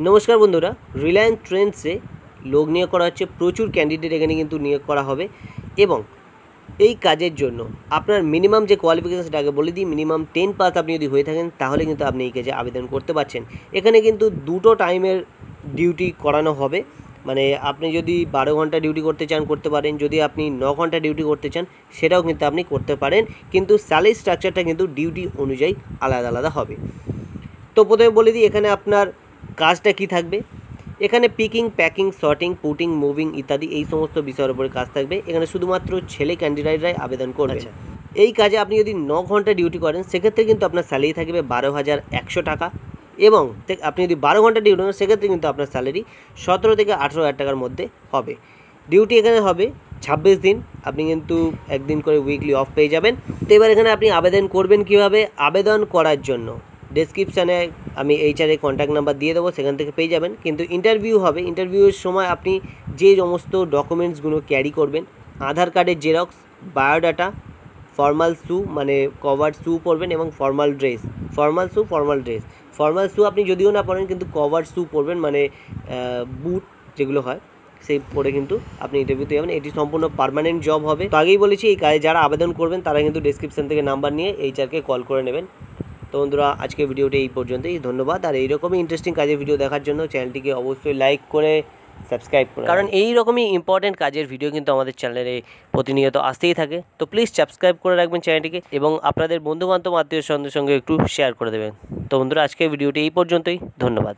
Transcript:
নমস্কার বন্ধুরা, রিলায়েন্স ট্রেন্ডসে লোক নিয়োগ করা হচ্ছে। প্রচুর ক্যান্ডিডেট এখানে কিন্তু নিয়োগ করা হবে এবং এই কাজের জন্য আপনার মিনিমাম যে কোয়ালিফিকেশন সেটা আগে বলে দিই। মিনিমাম 10 পাস আপনি যদি হয়ে থাকেন তাহলে কিন্তু আপনি এই কাজে আবেদন করতে পারছেন। এখানে কিন্তু দুটো টাইমের ডিউটি করানো হবে, মানে আপনি যদি 12 ঘন্টা ডিউটি করতে চান করতে পারেন, যদি আপনি 9 ঘন্টা ডিউটি করতে চান সেটাও কিন্তু আপনি করতে পারেন, কিন্তু স্যালারি স্ট্রাকচারটা কিন্তু ডিউটি অনুযায়ী আলাদা আলাদা হবে। তো প্রথমে বলে দিই এখানে আপনার কাজটা কি থাকবে। এখানে picking, packing, sorting, putting, moving ইত্যাদি এই সমস্ত বিষয়ের উপরে কাজ থাকবে। এখানে শুধুমাত্র ছেলে ক্যান্ডিডেটরাই আবেদন করবে। এই কাজে আপনি যদি 9 ঘন্টা ডিউটি করেন সেক্ষেত্রে কিন্তু আপনার স্যালারি থাকবে 12,100 টাকা, এবং আপনি যদি 12 ঘন্টা ডিউটি করেন সেক্ষেত্রে কিন্তু আপনার স্যালারি 17 থেকে 18,000 টাকার মধ্যে হবে। ডিউটি এখানে হবে 26 দিন, আপনি কিন্তু একদিন করে উইকলি অফ পেয়ে যাবেন। তো এবার এখানে আপনি আবেদন করবেন কিভাবে। আবেদন করার জন্য ডেসক্রিপশানে আমি এইচআরের কন্ট্যাক্ট নাম্বার দিয়ে দেবো, সেখান থেকে পেয়ে যাবেন। কিন্তু ইন্টারভিউ হবে, ইন্টারভিউয়ের সময় আপনি যে সমস্ত ডকুমেন্টসগুলো ক্যারি করবেন, আধার কার্ডের জেরক্স, বায়োডাটা, ফর্মাল শ্যু মানে কভার শ্যু পরবেন এবং ফর্মাল ড্রেস। ফর্মাল শ্যু আপনি যদিও না পরেন কিন্তু কভার শ্যু পরবেন, মানে বুট যেগুলো হয় সেই পরে কিন্তু আপনি ইন্টারভিউতে যাবেন। এটি সম্পূর্ণ পার্মানেন্ট জব হবে। তো আগেই বলেছি এই কাজে যারা আবেদন করবেন তারা কিন্তু ডেসক্রিপশান থেকে নাম্বার নিয়ে এইচআরকে কল করে নেবেন। তো বন্ধুরা, আজকে ভিডিওটি এই পর্যন্তই। ধন্যবাদ। আর এইরকমই ইন্টারেস্টিং কাজের ভিডিও দেখার জন্য চ্যানেলটিকে অবশ্যই লাইক করে সাবস্ক্রাইব করে, কারণ এই রকমই ইম্পর্টেন্ট কাজের ভিডিও কিন্তু আমাদের চ্যানেলে প্রতিনিয়ত আসতেই থাকে। তো প্লিজ সাবস্ক্রাইব করে রাখবেন চ্যানেলটিকে এবং আপনাদের বন্ধুবান্ধব আত্মীয় স্বজনদের সঙ্গে একটু শেয়ার করে দেবেন। তো বন্ধুরা, আজকে ভিডিওটি এই পর্যন্তই। ধন্যবাদ।